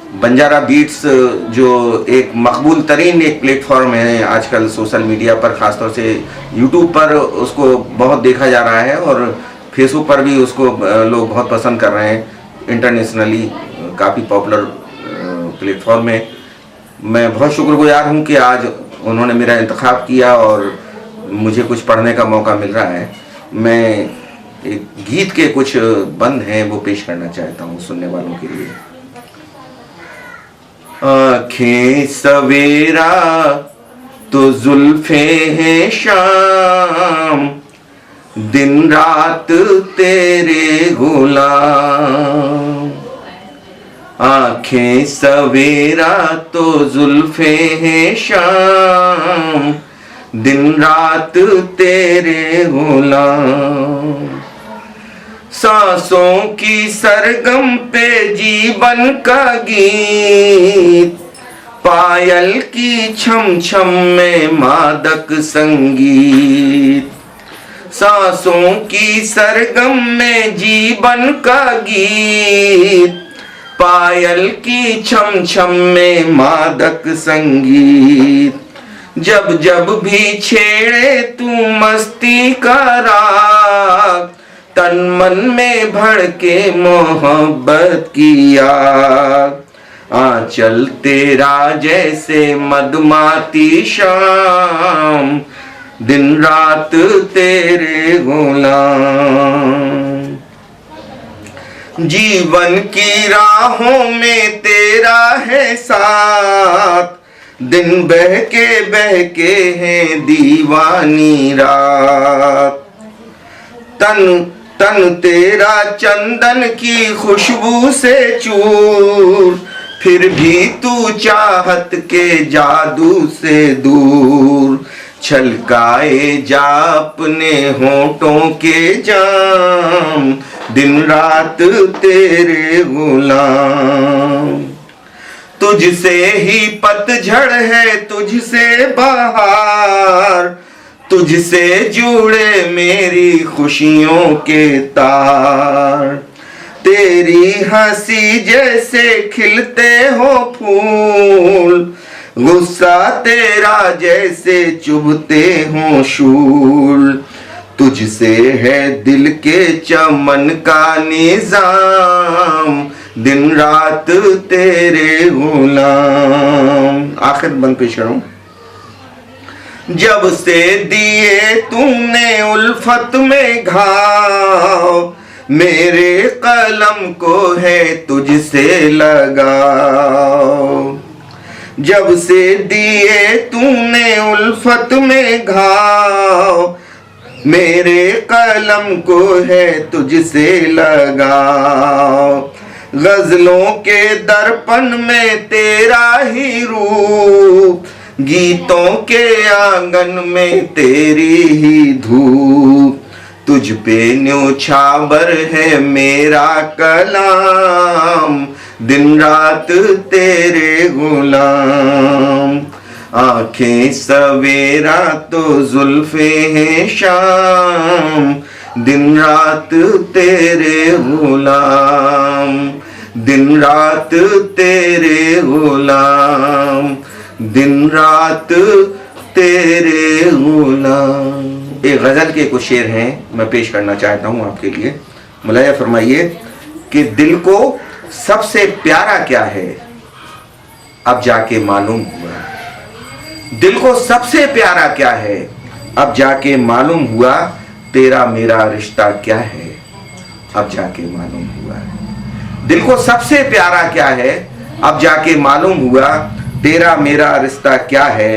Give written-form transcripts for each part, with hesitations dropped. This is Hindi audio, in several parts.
बंजारा बीट्स जो एक मकबूल तरीन एक प्लेटफॉर्म है आजकल सोशल मीडिया पर, ख़ासतौर से यूट्यूब पर उसको बहुत देखा जा रहा है और फेसबुक पर भी उसको लोग बहुत पसंद कर रहे हैं। इंटरनेशनली काफ़ी पॉपुलर प्लेटफॉर्म है। मैं बहुत शुक्रगुजार हूँ कि आज उन्होंने मेरा इंतखाब किया और मुझे कुछ पढ़ने का मौका मिल रहा है। मैं एक गीत के कुछ बंद हैं वो पेश करना चाहता हूँ सुनने वालों के लिए। आँखें सवेरा तो जुल्फे हैं शाम, दिन रात तेरे गुलाम। आँखें सवेरा तो जुल्फे हैं शाम, दिन रात तेरे गुलाम। सांसों की सरगम पे जीवन का गीत, पायल की छम छम में मादक संगीत। सांसों की सरगम में जीवन का गीत, पायल की छम छम में मादक संगीत। जब जब भी छेड़े तू मस्ती का राग, तन मन में भड़के मोहब्बत की आग। आंचल तेरा जैसे मदमाती शाम, दिन रात तेरे गुलाम। जीवन की राहों में तेरा है साथ, दिन बहके हैं दीवानी रात। तन तन तेरा चंदन की खुशबू से चूर, फिर भी तू चाहत के जादू से दूर। छलकाए जा अपने होठों के जाम, दिन रात तेरे गुलाम। तुझसे ही पतझड़ है तुझसे बहार, तुझसे जुड़े मेरी खुशियों के तार। तेरी हंसी जैसे खिलते हो फूल, गुस्सा तेरा जैसे चुभते हो शूल। तुझसे है दिल के चमन का निजाम, दिन रात तेरे गुलाम। आखिर बंद पेश करूं। जब से दिए तूने उल्फत में घाव, मेरे कलम को है तुझसे लगाव। जब से दिए तूने उल्फत में घाव, मेरे कलम को है तुझसे लगाव। गजलों के दर्पण में तेरा ही रूप, गीतों के आंगन में तेरी ही धूप। तुझ पे न्योछावर है मेरा कलाम, दिन रात तेरे गुलाम। आंखें सवेरा तो जुल्फे हैं शाम, दिन रात तेरे गुलाम। दिन रात तेरे गुलाम, दिन रात तेरे गुलाम। एक गजल के कुछ शेर हैं मैं पेश करना चाहता हूं आपके लिए। मुलाया फरमाइए कि दिल को सबसे प्यारा क्या है अब जाके मालूम हुआ। दिल को सबसे प्यारा क्या है अब जाके मालूम हुआ, तेरा मेरा रिश्ता क्या है अब जाके मालूम हुआ। दिल को सबसे प्यारा क्या है अब जाके मालूम हुआ, तेरा मेरा रिश्ता क्या है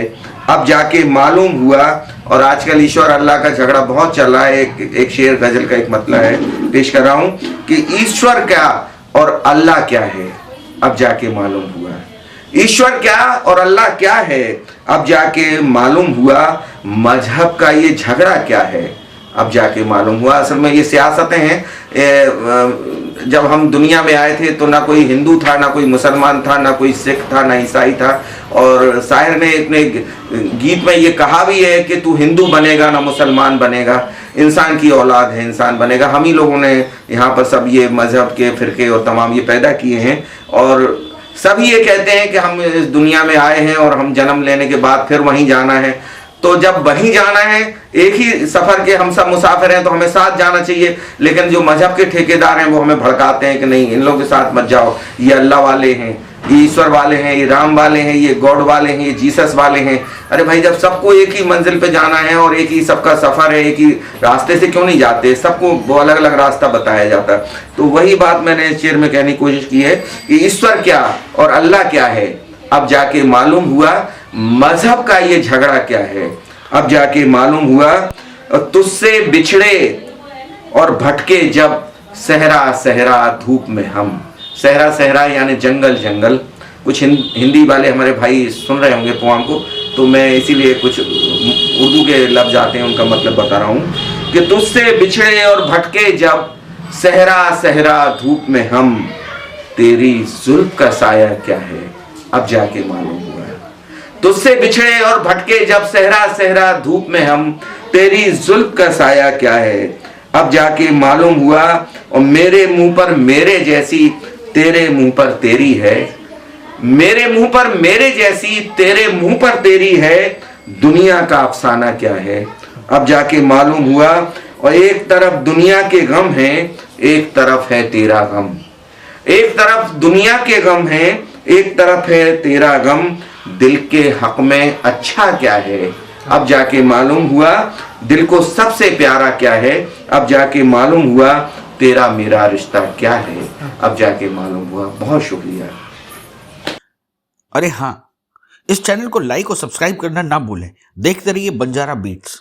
अब जाके मालूम हुआ। और आजकल ईश्वर अल्लाह का झगड़ा बहुत चल रहा है। एक शेर गजल का एक मतलब है, पेश कर रहा हूं कि ईश्वर क्या और अल्लाह क्या है अब जाके मालूम हुआ। ईश्वर क्या और अल्लाह क्या है अब जाके मालूम हुआ। मजहब का ये झगड़ा क्या है अब जाके मालूम हुआ। असल में ये सियासतें हैं। जब हम दुनिया में आए थे तो ना कोई हिंदू था, ना कोई मुसलमान था, ना कोई सिख था, ना ईसाई था। और शायर ने अपने गीत में ये कहा भी है कि तू हिंदू बनेगा ना मुसलमान बनेगा, इंसान की औलाद है इंसान बनेगा। हम ही लोगों ने यहाँ पर सब ये मजहब के फिरके और तमाम ये पैदा किए हैं। और सब ये कहते हैं कि हम इस दुनिया में आए हैं और हम जन्म लेने के बाद फिर वहीं जाना है। तो जब वहीं जाना है, एक ही सफर के हम सब मुसाफिर हैं, तो हमें साथ जाना चाहिए। लेकिन जो मजहब के ठेकेदार हैं वो हमें भड़काते हैं कि नहीं, इन लोगों के साथ मत जाओ, ये अल्लाह वाले हैं, ये ईश्वर वाले हैं, ये राम वाले हैं, ये गॉड वाले हैं, ये जीसस वाले हैं। अरे भाई, जब सबको एक ही मंजिल पे जाना है और एक ही सबका सफर है, एक ही रास्ते से क्यों नहीं जाते? सबको वो अलग अलग रास्ता बताया जाता है। तो वही बात मैंने इस शेर में कहने की कोशिश की है कि ईश्वर क्या और अल्लाह क्या है, अब जाके मालूम हुआ। मजहब का ये झगड़ा क्या है, अब जाके मालूम हुआ। तुझसे बिछड़े और भटके जब सहरा सहरा धूप में हम। सहरा सहरा यानी जंगल जंगल। कुछ हिंदी वाले हमारे भाई सुन रहे होंगे पोएम को, तो मैं इसीलिए कुछ उर्दू के लफ्ज आते हैं, उनका मतलब बता रहा हूँ कि तुझसे बिछड़े और भटके जब सहरा सहरा धूप में हम, तेरी जुल्फ का साया क्या है, अब जाके मालूम हुआ। तुझसे बिछड़े और भटके जब सहरा सहरा धूप में हम, तेरी जुल्फ का साया क्या है, अब जाके मालूम हुआ। और मेरे मुंह पर मेरे जैसी तेरे मुंह पर तेरी है, मेरे मुंह पर मेरे जैसी तेरे मुंह पर तेरी है, दुनिया का अफसाना क्या है, अब जाके मालूम हुआ। और एक तरफ दुनिया के गम है, एक तरफ है तेरा गम। एक तरफ दुनिया के गम है, एक तरफ है तेरा गम, दिल के हक में अच्छा क्या है, अब जाके मालूम हुआ। दिल को सबसे प्यारा क्या है, अब जाके मालूम हुआ। तेरा मेरा रिश्ता क्या है, अब जाके मालूम हुआ। बहुत शुक्रिया। अरे हाँ, इस चैनल को लाइक और सब्सक्राइब करना ना भूलें। देखते रहिए बंजारा बीट्स।